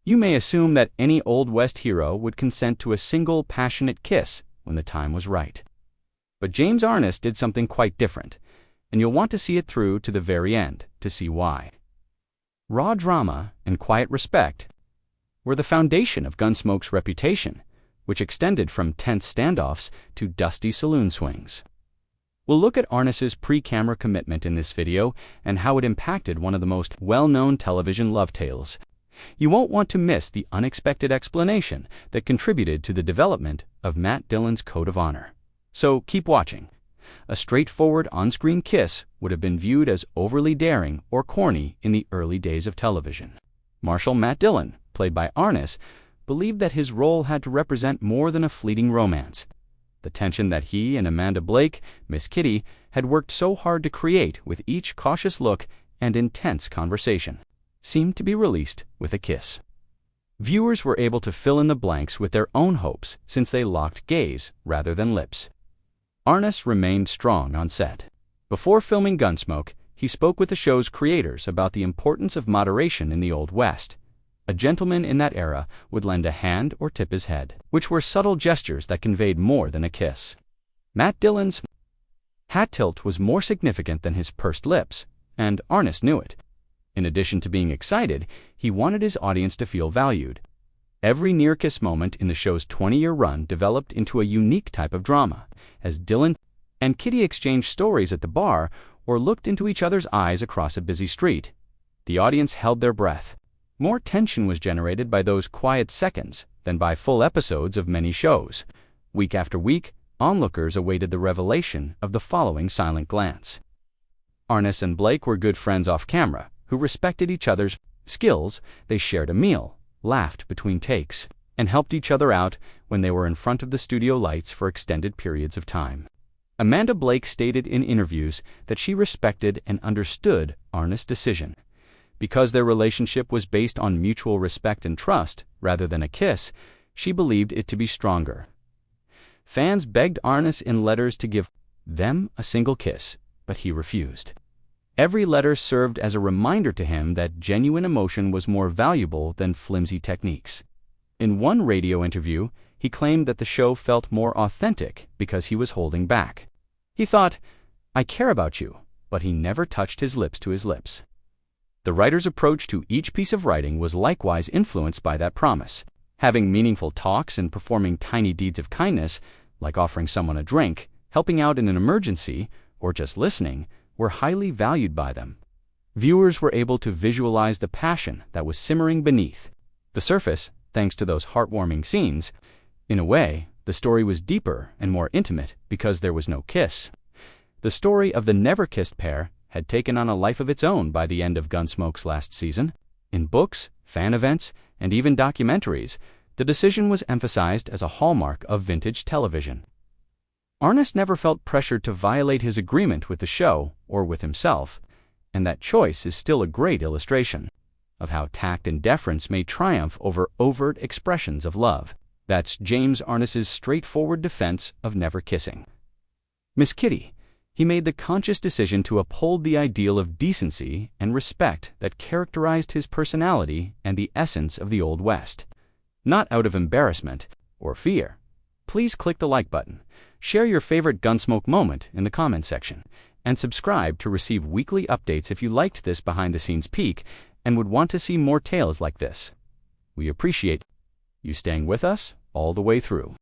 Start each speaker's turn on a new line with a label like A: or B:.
A: You may assume that any Old West hero would consent to a single passionate kiss when the time was right. But James Arness did something quite different, and you'll want to see it through to the very end to see why. Raw drama and quiet respect were the foundation of Gunsmoke's reputation, which extended from tense standoffs to dusty saloon swings. We'll look at Arness's pre-camera commitment in this video and how it impacted one of the most well-known television love tales. You won't want to miss the unexpected explanation that contributed to the development of Matt Dillon's code of honor. So keep watching. A straightforward on-screen kiss would have been viewed as overly daring or corny in the early days of television. Marshal Matt Dillon, played by Arness, believed that his role had to represent more than a fleeting romance. The tension that he and Amanda Blake, Miss Kitty, had worked so hard to create with each cautious look and intense conversation seemed to be released with a kiss. Viewers were able to fill in the blanks with their own hopes since they locked gaze rather than lips. Arness remained strong on set. Before filming Gunsmoke, he spoke with the show's creators about the importance of moderation in the Old West. A gentleman in that era would lend a hand or tip his head, which were subtle gestures that conveyed more than a kiss. Matt Dillon's hat tilt was more significant than his pursed lips, and Arness knew it. In addition to being excited, he wanted his audience to feel valued. Every near-kiss moment in the show's 20-year run developed into a unique type of drama, as Dillon and Kitty exchanged stories at the bar or looked into each other's eyes across a busy street. The audience held their breath. More tension was generated by those quiet seconds than by full episodes of many shows. Week after week, onlookers awaited the revelation of the following silent glance. Arness and Blake were good friends off camera, who respected each other's skills. They shared a meal, laughed between takes, and helped each other out when they were in front of the studio lights for extended periods of time. Amanda Blake stated in interviews that she respected and understood Arness' decision. Because their relationship was based on mutual respect and trust rather than a kiss, she believed it to be stronger. Fans begged Arness in letters to give them a single kiss, but he refused. Every letter served as a reminder to him that genuine emotion was more valuable than flimsy techniques. In one radio interview, he claimed that the show felt more authentic because he was holding back. He thought, "I care about you," but he never touched his lips to his lips. The writer's approach to each piece of writing was likewise influenced by that promise. Having meaningful talks and performing tiny deeds of kindness, like offering someone a drink, helping out in an emergency, or just listening, were highly valued by them. Viewers were able to visualize the passion that was simmering beneath the surface thanks to those heartwarming scenes. In a way, the story was deeper and more intimate because there was no kiss. The story of the never-kissed pair had taken on a life of its own by the end of Gunsmoke's last season. In books, fan events, and even documentaries, the decision was emphasized as a hallmark of vintage television. Arness never felt pressured to violate his agreement with the show or with himself, and that choice is still a great illustration of how tact and deference may triumph over overt expressions of love. That's James Arness's straightforward defense of never kissing. Miss Kitty. He made the conscious decision to uphold the ideal of decency and respect that characterized his personality and the essence of the Old West. Not out of embarrassment or fear. Please click the like button, share your favorite Gunsmoke moment in the comment section, and subscribe to receive weekly updates if you liked this behind-the-scenes peek and would want to see more tales like this. We appreciate you staying with us all the way through.